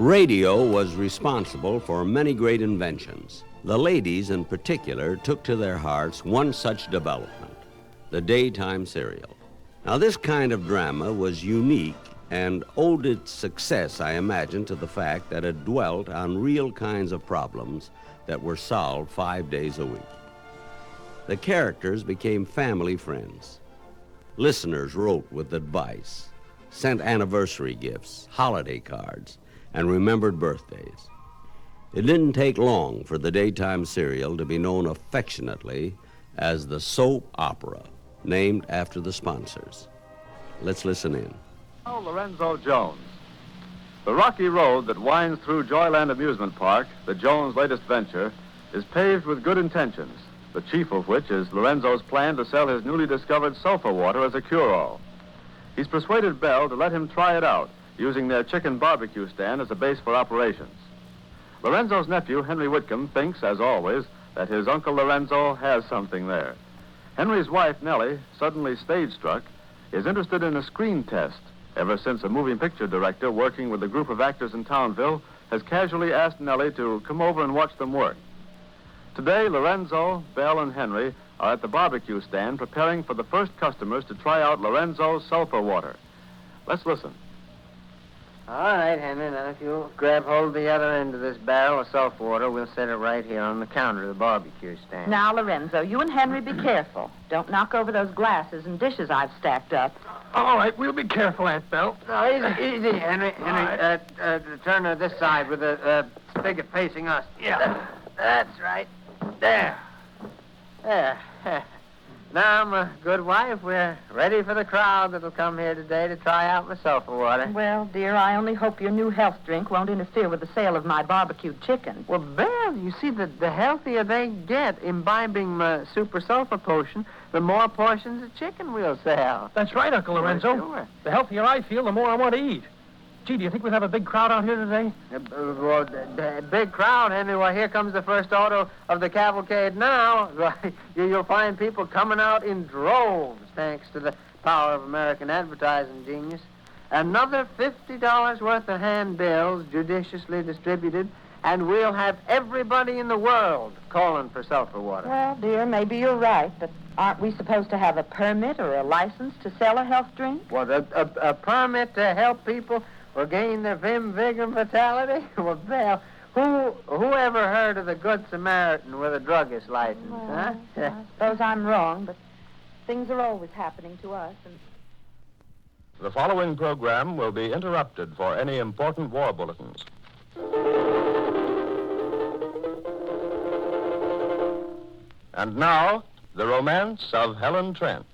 Radio was responsible for many great inventions. The ladies in particular took to their hearts one such development, the daytime serial. Now, this kind of drama was unique and owed its success, I imagine, to the fact that it dwelt on real kinds of problems that were solved 5 days a week. The characters became family friends. Listeners wrote with advice, sent anniversary gifts, holiday cards, and remembered birthdays. It didn't take long for the daytime serial to be known affectionately as the soap opera, named after the sponsors. Let's listen in. Oh, Lorenzo Jones. The rocky road that winds through Joyland Amusement Park, the Jones' latest venture, is paved with good intentions, the chief of which is Lorenzo's plan to sell his newly discovered sulfur water as a cure-all. He's persuaded Belle to let him try it out, using their chicken barbecue stand as a base for operations. Lorenzo's nephew, Henry Whitcomb, thinks, as always, that his Uncle Lorenzo has something there. Henry's wife, Nellie, suddenly stage-struck, is interested in a screen test ever since a moving picture director working with a group of actors in Townville has casually asked Nellie to come over and watch them work. Today, Lorenzo, Belle, and Henry are at the barbecue stand preparing for the first customers to try out Lorenzo's sulfur water. Let's listen. All right, Henry, now if you'll grab hold of the other end of this barrel of sulfur water, we'll set it right here on the counter of the barbecue stand. Now, Lorenzo, you and Henry be careful. Don't knock over those glasses and dishes I've stacked up. All right, we'll be careful, Aunt Belle. No, easy, Henry. Henry, turn her this side with the spigot facing us. Yeah. That's right. There. Now, my good wife, we're ready for the crowd that'll come here today to try out my sulfur water. Well, dear, I only hope your new health drink won't interfere with the sale of my barbecued chicken. Well, Belle, you see, the healthier they get imbibing my super sulfur potion, the more portions of chicken we'll sell. That's right, Uncle Lorenzo. Sure. The healthier I feel, the more I want to eat. Gee, do you think we'll have a big crowd out here today? Well, big crowd, Henry. Well, here comes the first auto of the cavalcade now. You'll find people coming out in droves, thanks to the power of American advertising genius. Another $50 worth of handbills judiciously distributed, and we'll have everybody in the world calling for sulfur water. Well, dear, maybe you're right, but aren't we supposed to have a permit or a license to sell a health drink? Well, a permit to help people regain their vim, vigor, and vitality? Well, Belle, who ever heard of the Good Samaritan with a druggist license, huh? I suppose I'm wrong, but things are always happening to us, and... The following program will be interrupted for any important war bulletins. And now, the romance of Helen Trent.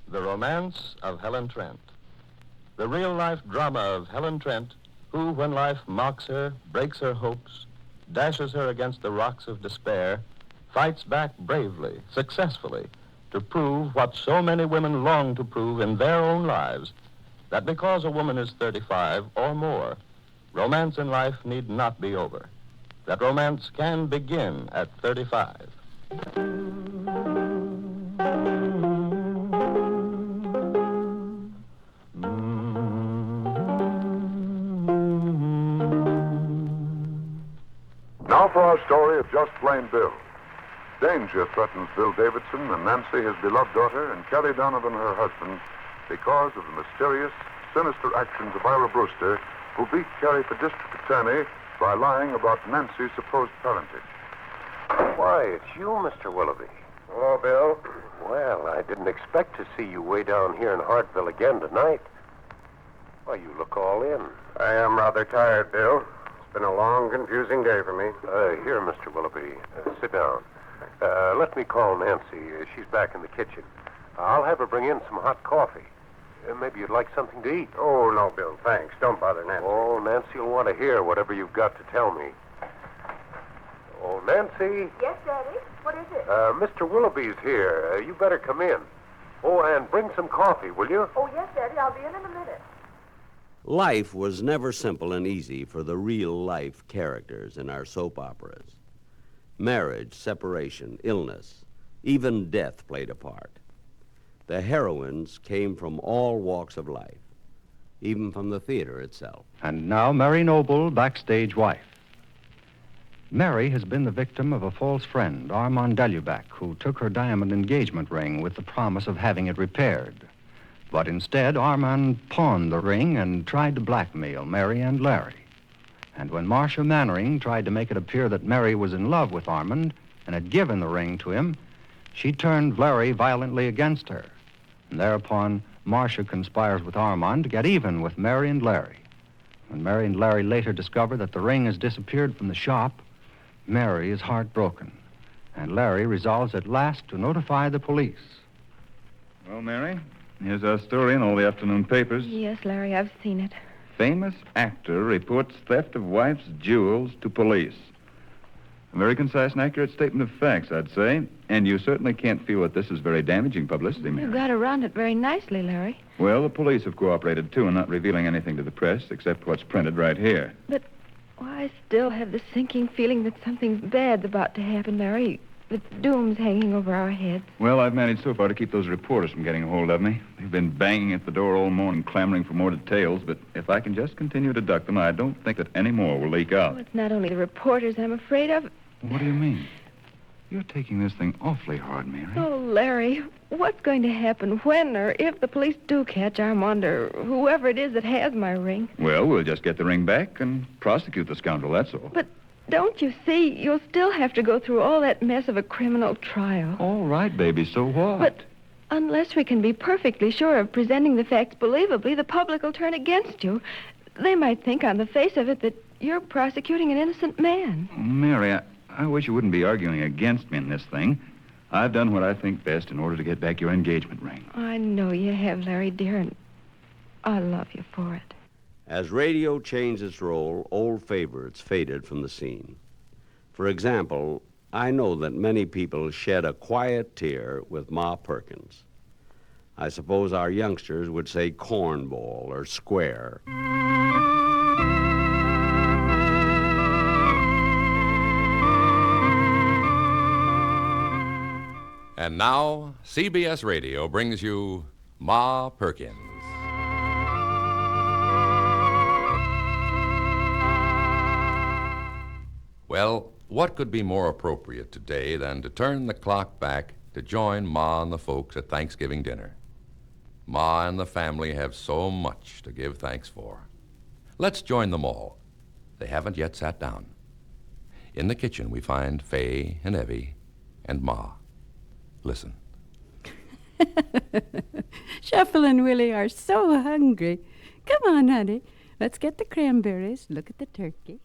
The romance of Helen Trent. The real-life drama of Helen Trent, who, when life mocks her, breaks her hopes, dashes her against the rocks of despair, fights back bravely, successfully, to prove what so many women long to prove in their own lives, that because a woman is 35 or more, romance in life need not be over. That romance can begin at 35. Now for our story of Just Plain Bill. Danger threatens Bill Davidson and Nancy, his beloved daughter, and Kelly Donovan, her husband, because of the mysterious, sinister actions of Ira Brewster, who beat Kelly for district attorney by lying about Nancy's supposed parentage. Why, it's you, Mr. Willoughby. Hello, Bill. Well, I didn't expect to see you way down here in Hartville again tonight. Why, you look all in. I am rather tired, Bill. It's been a long, confusing day for me. Here, Mr. Willoughby, sit down. Let me call Nancy. She's back in the kitchen. I'll have her bring in some hot coffee. Maybe you'd like something to eat. Oh, no, Bill, thanks. Don't bother Nancy. Oh, Nancy will want to hear whatever you've got to tell me. Oh, Nancy. Yes, Daddy? What is it? Mr. Willoughby's here. You better come in. Oh, and bring some coffee, will you? Oh, yes, Daddy. I'll be in a minute. Life was never simple and easy for the real-life characters in our soap operas. Marriage, separation, illness, even death played a part. The heroines came from all walks of life, even from the theater itself. And now Mary Noble, backstage wife. Mary has been the victim of a false friend, Armand Delubac, who took her diamond engagement ring with the promise of having it repaired. But instead, Armand pawned the ring and tried to blackmail Mary and Larry. And when Marcia Mannering tried to make it appear that Mary was in love with Armand and had given the ring to him, she turned Larry violently against her. And thereupon, Marcia conspires with Armand to get even with Mary and Larry. When Mary and Larry later discover that the ring has disappeared from the shop, Mary is heartbroken, and Larry resolves at last to notify the police. Well, Mary, here's our story in all the afternoon papers. Yes, Larry, I've seen it. Famous actor reports theft of wife's jewels to police. A very concise and accurate statement of facts, I'd say. And you certainly can't feel that this is very damaging publicity, Mary. You got around it very nicely, Larry. Well, the police have cooperated, too, in not revealing anything to the press except what's printed right here. But I still have the sinking feeling that something bad's about to happen, Larry. That doom's hanging over our heads. Well, I've managed so far to keep those reporters from getting a hold of me. They've been banging at the door all morning, clamoring for more details, but if I can just continue to duck them, I don't think that any more will leak out. Oh, it's not only the reporters I'm afraid of. What do you mean? You're taking this thing awfully hard, Mary. Oh, Larry, what's going to happen when or if the police do catch Armand or whoever it is that has my ring? Well, we'll just get the ring back and prosecute the scoundrel, that's all. But don't you see, you'll still have to go through all that mess of a criminal trial. All right, baby, so what? But unless we can be perfectly sure of presenting the facts believably, the public will turn against you. They might think on the face of it that you're prosecuting an innocent man. Mary, I wish you wouldn't be arguing against me in this thing. I've done what I think best in order to get back your engagement ring. I know you have, Larry, dear, and I love you for it. As radio changed its role, old favorites faded from the scene. For example, I know that many people shed a quiet tear with Ma Perkins. I suppose our youngsters would say cornball or square. And now, CBS Radio brings you Ma Perkins. Well, what could be more appropriate today than to turn the clock back to join Ma and the folks at Thanksgiving dinner? Ma and the family have so much to give thanks for. Let's join them all. They haven't yet sat down. In the kitchen, we find Fay and Evie and Ma. Listen. Shuffle and Willie are so hungry. Come on, honey. Let's get the cranberries. Look at the turkey.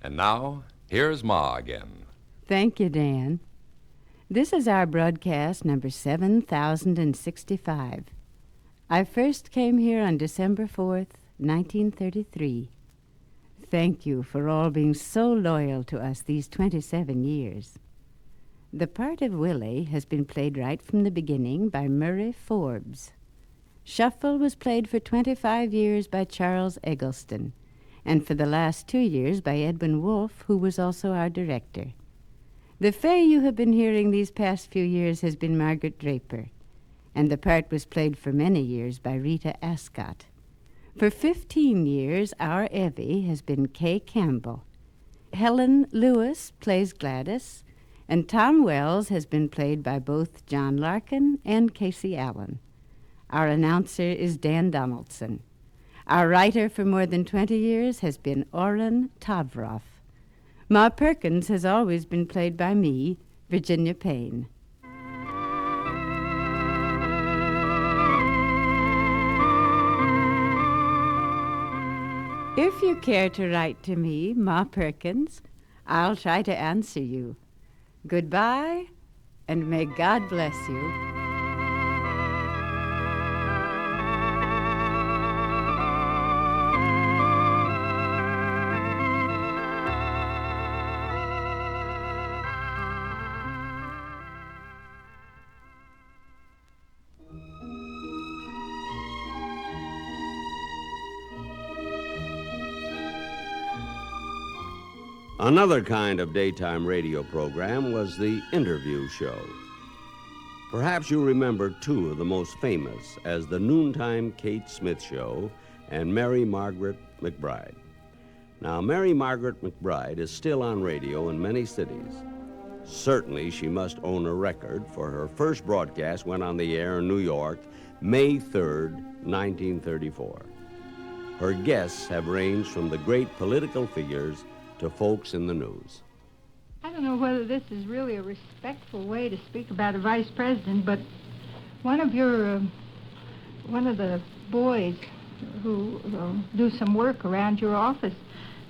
And now, here's Ma again. Thank you, Dan. This is our broadcast number 7065. I first came here on December 4th, 1933. Thank you for all being so loyal to us these 27 years. The part of Willie has been played right from the beginning by Murray Forbes. Shuffle was played for 25 years by Charles Eggleston, and for the last 2 years by Edwin Wolfe, who was also our director. The Fay you have been hearing these past few years has been Margret Draper, and the part was played for many years by Rita Ascott. For 15 years, our Evie has been Kay Campbell. Helen Lewis plays Gladys, and Tom Wells has been played by both John Larkin and Casey Allen. Our announcer is Dan Donaldson. Our writer for more than 20 years has been Orrin Tavroff. Ma Perkins has always been played by me, Virginia Payne. If you care to write to me, Ma Perkins, I'll try to answer you. Goodbye, and may God bless you. Another kind of daytime radio program was the interview show. Perhaps you remember two of the most famous as the Noontime Kate Smith Show and Mary Margret McBride. Now, Mary Margret McBride is still on radio in many cities. Certainly, she must own a record, for her first broadcast went on the air in New York, May 3rd, 1934. Her guests have ranged from the great political figures to folks in the news. I don't know whether this is really a respectful way to speak about a vice president, but one of the boys who do some work around your office,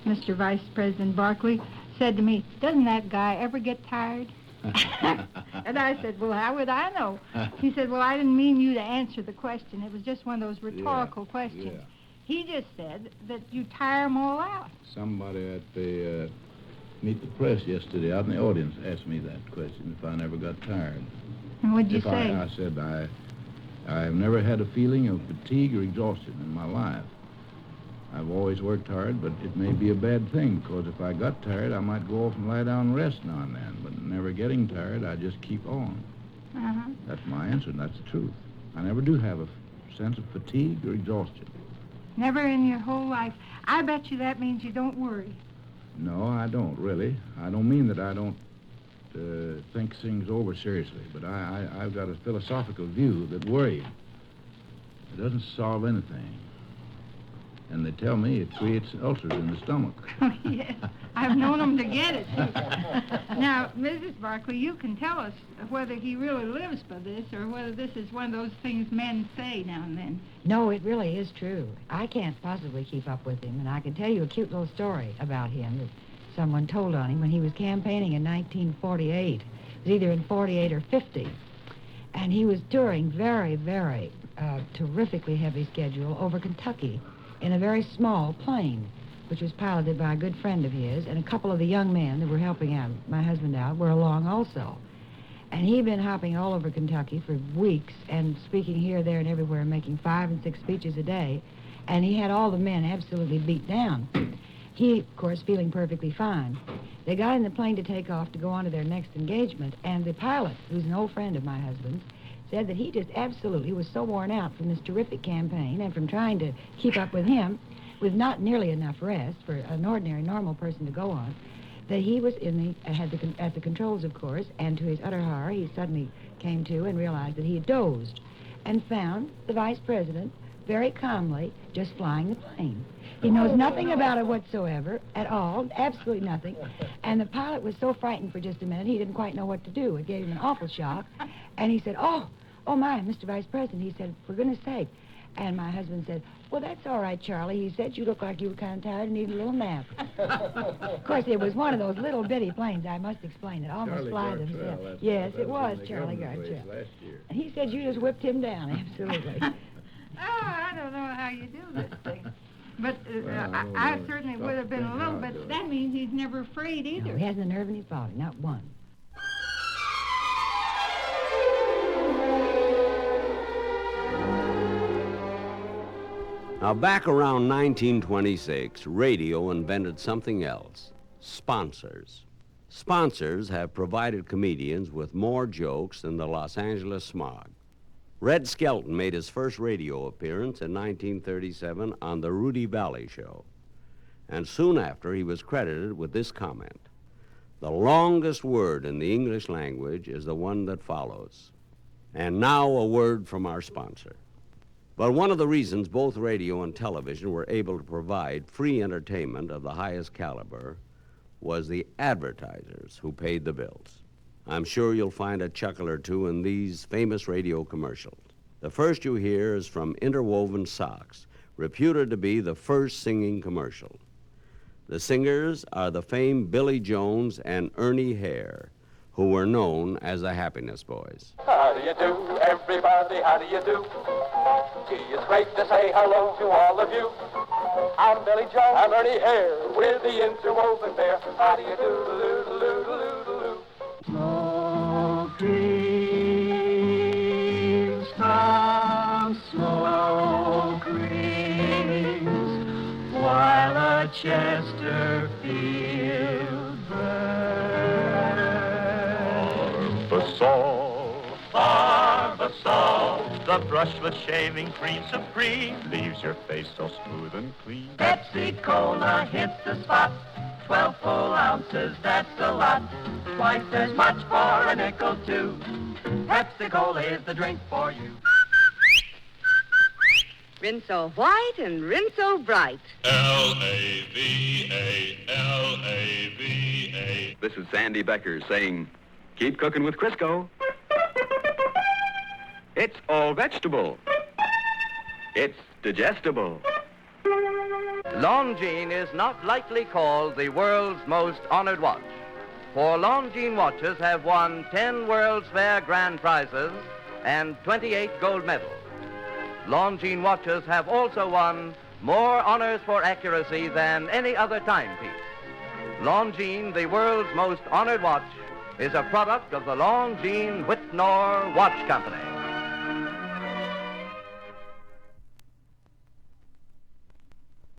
Mr. Vice President Barkley, said to me, "Doesn't that guy ever get tired?" And I said, "Well, how would I know?" He said, "Well, I didn't mean you to answer the question. It was just one of those rhetorical questions." Yeah. He just said that you tire them all out. Somebody at the Meet the Press yesterday out in the audience asked me that question, if I never got tired. And what'd you say? I said, I've never had a feeling of fatigue or exhaustion in my life. I've always worked hard, but it may be a bad thing, because if I got tired, I might go off and lie down and rest now and then. But never getting tired, I just keep on. Uh-huh. That's my answer, and that's the truth. I never do have a sense of fatigue or exhaustion. Never in your whole life. I bet you that means you don't worry. No, I don't, really. I don't mean that I don't think things over seriously, but I've got a philosophical view that worrying, it doesn't solve anything. And they tell me it creates ulcers in the stomach. Oh, yes. I've known them to get it, too. Now, Mrs. Barkley, you can tell us whether he really lives by this or whether this is one of those things men say now and then. No, it really is true. I can't possibly keep up with him, and I can tell you a cute little story about him that someone told on him when he was campaigning in 1948. It was either in 48 or 50. And he was touring very, very terrifically heavy schedule over Kentucky in a very small plane, which was piloted by a good friend of his, and a couple of the young men that were helping out, my husband out, were along also. And he'd been hopping all over Kentucky for weeks and speaking here, there, and everywhere, making 5 and 6 speeches a day, and he had all the men absolutely beat down. He, of course, feeling perfectly fine. They got in the plane to take off to go on to their next engagement, and the pilot, who's an old friend of my husband's, said that he just absolutely was so worn out from this terrific campaign and from trying to keep up with him with not nearly enough rest for an ordinary, normal person to go on, that he was at the controls, of course, and to his utter horror, he suddenly came to and realized that he had dozed and found the vice president very calmly just flying the plane. He knows nothing about it whatsoever, at all, absolutely nothing. And the pilot was so frightened for just a minute, he didn't quite know what to do. It gave him an awful shock. And he said, oh my, Mr. Vice President, he said, for goodness sake. And my husband said, well, that's all right, Charlie. He said, you look like you were kind of tired and needed a little nap. Of course, it was one of those little bitty planes, I must explain it, almost fly themselves. Yes, it was Charlie Gartrell. And he said you just whipped him down, absolutely. Oh, I don't know how you do this thing. But I certainly would have been a little bit. That means he's never afraid either. No, he hasn't a nerve in his body, not one. Now, back around 1926, radio invented something else: sponsors. Sponsors have provided comedians with more jokes than the Los Angeles smog. Red Skelton made his first radio appearance in 1937 on the Rudy Valley Show. And soon after, he was credited with this comment: "The longest word in the English language is the one that follows." And now a word from our sponsor. But one of the reasons both radio and television were able to provide free entertainment of the highest caliber was the advertisers who paid the bills. I'm sure you'll find a chuckle or two in these famous radio commercials. The first you hear is from Interwoven socks, reputed to be the first singing commercial. The singers are the famed Billy Jones and Ernie Hare, who were known as the Happiness Boys. How do you do, everybody? How do you do? Gee, it's great to say hello to all of you. I'm Billy Jones. I'm Ernie Hare. We're the Interwoven pair. How do you do, do-do-do-do-do-do? Smoke rings, come smoke rings, while a Chesterfield brand. Barbasol, the brush with shaving cream supreme, leaves your face so smooth and clean. Pepsi-Cola hits the spot, 12 full ounces, that's a lot. Twice as much for a nickel, too. Pepsi-Cola is the drink for you. Rinso white and Rinso bright. L-A-V-A, L-A-V-A. This is Sandy Becker saying, keep cooking with Crisco. It's all vegetable. It's digestible. Longines is not lightly called the world's most honored watch, for Longines watches have won 10 World's Fair grand prizes and 28 gold medals. Longines watches have also won more honors for accuracy than any other timepiece. Longines, the world's most honored watch, is a product of the Longines-Wittnauer Watch Company.